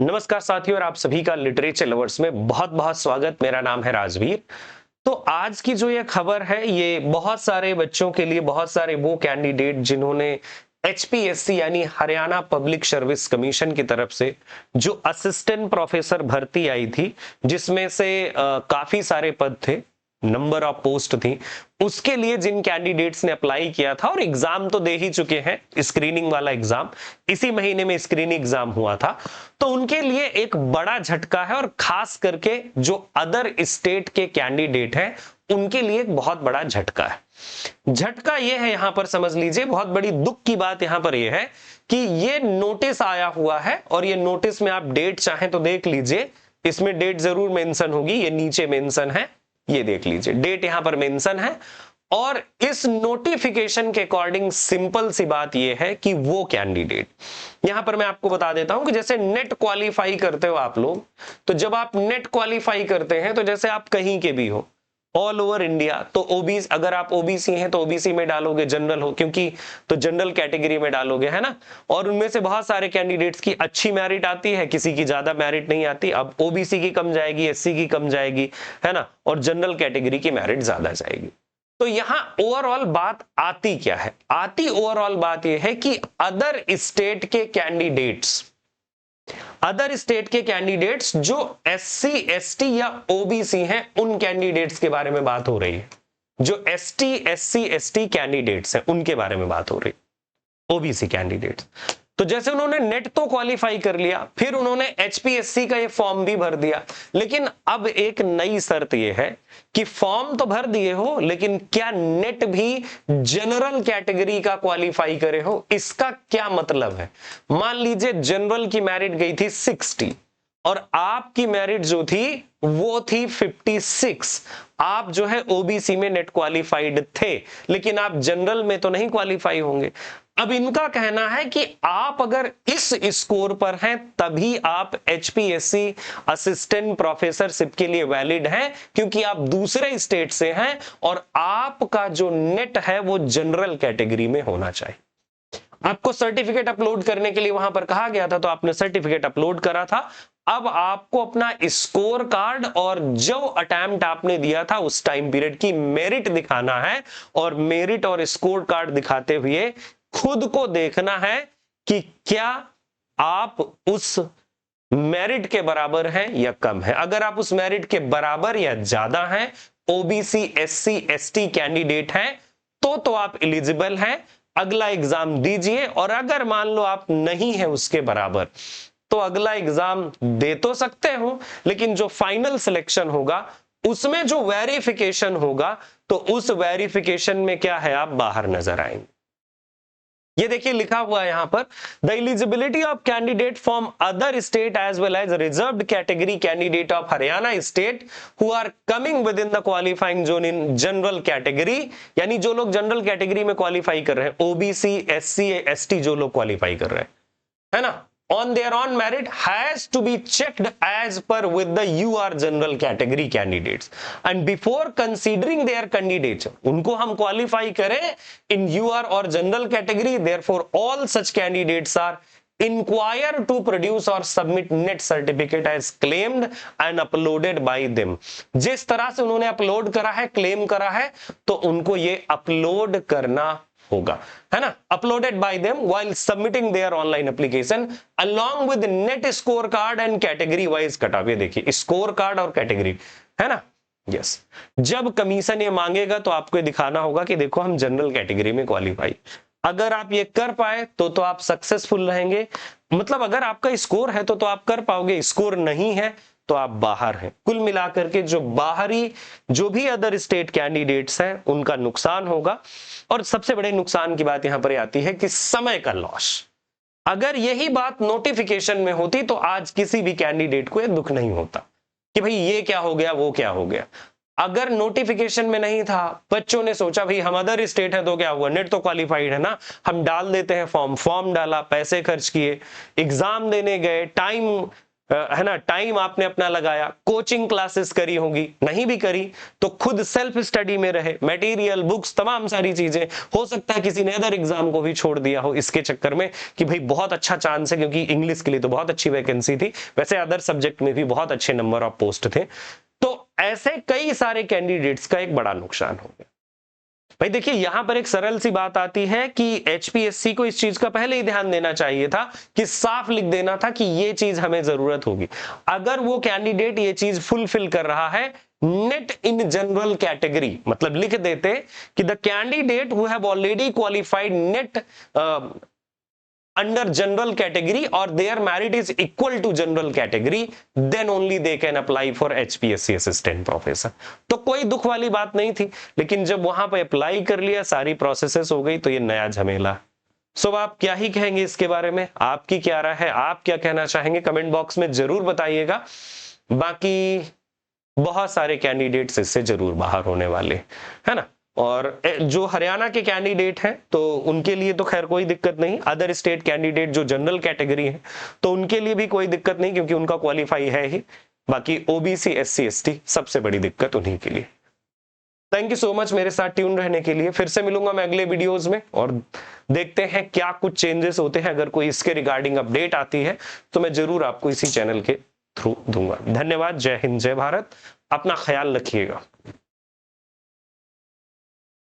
नमस्कार साथियों, और आप सभी का लिटरेचर लवर्स में बहुत बहुत स्वागत। मेरा नाम है राजवीर। तो आज की जो ये खबर है, ये बहुत सारे बच्चों के लिए, बहुत सारे वो कैंडिडेट जिन्होंने एचपीएससी यानी हरियाणा पब्लिक सर्विस कमीशन की तरफ से जो असिस्टेंट प्रोफेसर भर्ती आई थी, जिसमें से काफी सारे पद थे, नंबर ऑफ पोस्ट थी, उसके लिए जिन कैंडिडेट्स ने अप्लाई किया था और एग्जाम तो दे ही चुके हैं, स्क्रीनिंग वाला एग्जाम इसी महीने में स्क्रीनिंग एग्जाम हुआ था, तो उनके लिए एक बड़ा झटका है। और खास करके जो अदर स्टेट के कैंडिडेट हैं उनके लिए एक बहुत बड़ा झटका है। झटका यह है, यहां पर समझ लीजिए, बहुत बड़ी दुख की बात यहां पर यह है कि ये नोटिस आया हुआ है, और ये नोटिस में आप डेट चाहें तो देख लीजिए, इसमें डेट जरूर मेंशन होगी, ये नीचे मेंशन है, ये देख लीजिए, डेट यहां पर मेंशन है। और इस नोटिफिकेशन के अकॉर्डिंग सिंपल सी बात यह है कि वो कैंडिडेट, यहां पर मैं आपको बता देता हूं कि जैसे नेट क्वालिफाई करते हो आप लोग, तो जब आप नेट क्वालिफाई करते हैं तो जैसे आप कहीं के भी हो, ऑल ओवर इंडिया, तो ओबीसी, अगर आप ओबीसी हैं तो ओबीसी में डालोगे, जनरल हो क्योंकि तो जनरल कैटेगरी में डालोगे, है ना। और उनमें से बहुत सारे कैंडिडेट्स की अच्छी मेरिट आती है, किसी की ज्यादा मेरिट नहीं आती। अब ओबीसी की कम जाएगी, एससी की कम जाएगी, है ना, और जनरल कैटेगरी की मेरिट ज्यादा जाएगी। तो यहां ओवरऑल बात आती क्या है? ओवरऑल बात यह है कि अदर स्टेट के कैंडिडेट्स जो एससी एसटी या ओबीसी हैं, उन कैंडिडेट्स के बारे में बात हो रही है। जो एससी एसटी कैंडिडेट्स हैं उनके बारे में बात हो रही है, ओबीसी कैंडिडेट्स। तो जैसे उन्होंने नेट तो क्वालिफाई कर लिया, फिर उन्होंने एचपीएससी का ये फॉर्म भी भर दिया, लेकिन अब एक नई शर्त ये है कि फॉर्म तो भर दिए हो, लेकिन क्या नेट भी जनरल कैटेगरी का क्वालिफाई करे हो? इसका क्या मतलब है? मान लीजिए जनरल की मेरिट गई थी 60 और आपकी मेरिट जो थी वो थी 56। आप जो है ओबीसी में नेट क्वालिफाइड थे, लेकिन आप जनरल में तो नहीं क्वालिफाई होंगे। अब इनका कहना है कि आप अगर इस स्कोर पर हैं तभी आप एचपीएससी असिस्टेंट प्रोफेसरशिप के लिए वैलिड हैं, क्योंकि आप दूसरे स्टेट से हैं और आपका जो नेट है वो जनरल कैटेगरी में होना चाहिए। आपको सर्टिफिकेट अपलोड करने के लिए वहां पर कहा गया था, तो आपने सर्टिफिकेट अपलोड करा था। अब आपको अपना स्कोर कार्ड और जो अटेम्प्ट आपने दिया था उस टाइम पीरियड की मेरिट दिखाना है, और मेरिट और स्कोर कार्ड दिखाते हुए खुद को देखना है कि क्या आप उस मेरिट के बराबर हैं या कम है। अगर आप उस मेरिट के बराबर या ज्यादा हैं, ओबीसी एससी एसटी कैंडिडेट हैं, तो आप एलिजिबल हैं, अगला एग्जाम दीजिए। और अगर मान लो आप नहीं है उसके बराबर, तो अगला एग्जाम दे तो सकते हो, लेकिन जो फाइनल सिलेक्शन होगा उसमें जो वेरिफिकेशन होगा, तो उस वेरिफिकेशन में क्या है, आप बाहर नजर आएंगे। ये देखिए लिखा हुआ है यहां पर, the eligibility of candidate from other state as well as reserved category candidate of Haryana state who are coming within the qualifying zone in general category, यानी जो लोग जनरल कैटेगरी में क्वालिफाई कर रहे हैं, ओबीसी एससी एसटी जो लोग qualify कर रहे हैं, है ना, on their own merit has to be checked as per with the UR general category candidates, and before considering their candidature, उनको हम qualify करें in UR और general category, therefore all such candidates are inquire to produce or submit net certificate as claimed and uploaded by them। जिस तरह से उन्होंने upload करा है, क्लेम करा है, तो उनको ये अपलोड करना होगा, है ना, uploaded by them while submitting their online application along with net score card and category wise cut off. ये देखिए स्कोर कार्ड और कैटेगरी, है ना, यस। जब कमीशन ये मांगेगा तो आपको दिखाना होगा कि देखो हम जनरल कैटेगरी में क्वालिफाई। अगर आप ये कर पाए तो आप सक्सेसफुल रहेंगे, मतलब अगर आपका स्कोर है तो आप कर पाओगे, स्कोर नहीं है तो आप बाहर हैं। कुल मिलाकर के जो बाहरी जो भी अदर स्टेट कैंडिडेट्स हैं उनका नुकसान होगा। और सबसे बड़े नुकसान की बात यहां पर आती है कि समय का लॉस। अगर यही बात नोटिफिकेशन में होती तो आज किसी भी कैंडिडेट को यह दुख नहीं होता कि भाई ये क्या हो गया, वो क्या हो गया। अगर नोटिफिकेशन में नहीं था, बच्चों ने सोचा भाई हम अदर स्टेट है तो क्या हुआ, नेट तो क्वालिफाइड है ना, हम डाल देते हैं फॉर्म डाला, पैसे खर्च किए, एग्जाम देने गए, टाइम है ना, टाइम आपने अपना लगाया, कोचिंग क्लासेस करी होंगी, नहीं भी करी तो खुद सेल्फ स्टडी में रहे, मटेरियल, बुक्स, तमाम सारी चीजें, हो सकता है किसी ने अदर एग्जाम को भी छोड़ दिया हो इसके चक्कर में कि भाई बहुत अच्छा चांस है, क्योंकि इंग्लिश के लिए तो बहुत अच्छी वैकेंसी थी, वैसे अदर सब्जेक्ट में भी बहुत अच्छे नंबर ऑफ पोस्ट थे। तो ऐसे कई सारे कैंडिडेट्स का एक बड़ा नुकसान हो गया। भाई देखिए, यहां पर एक सरल सी बात आती है कि एचपीएससी को इस चीज का पहले ही ध्यान देना चाहिए था कि साफ लिख देना था कि ये चीज हमें जरूरत होगी। अगर वो कैंडिडेट ये चीज फुलफिल कर रहा है, नेट इन जनरल कैटेगरी, मतलब लिख देते कि the candidate who have already qualified net under general category or their merit is equal to general category, then only they can apply for HPSC assistant professor। तो कोई दुख वाली बात नहीं थी, लेकिन जब वहां पे अप्लाई कर लिया, सारी प्रोसेसेस हो गई, तो ये नया झमेला। सो आप क्या ही कहेंगे इसके बारे में, आपकी क्या राय है, आप क्या कहना चाहेंगे, कमेंट बॉक्स में जरूर बताइएगा। बाकी बहुत सारे कैंडिडेट्स इससे जरूर बाहर होने वाले, है ना। और जो हरियाणा के कैंडिडेट हैं तो उनके लिए तो खैर कोई दिक्कत नहीं, अदर स्टेट कैंडिडेट जो जनरल कैटेगरी है तो उनके लिए भी कोई दिक्कत नहीं, क्योंकि उनका क्वालिफाई है ही। बाकी ओबीसी, एससी, एसटी सबसे बड़ी दिक्कत उन्हीं के लिए। थैंक यू सो मच मेरे साथ ट्यून रहने के लिए। फिर से मिलूंगा मैं अगले वीडियोस में और देखते हैं क्या कुछ चेंजेस होते हैं। अगर कोई इसके रिगार्डिंग अपडेट आती है तो मैं जरूर आपको इसी चैनल के थ्रू दूंगा। धन्यवाद। जय हिंद, जय भारत। अपना ख्याल रखिएगा।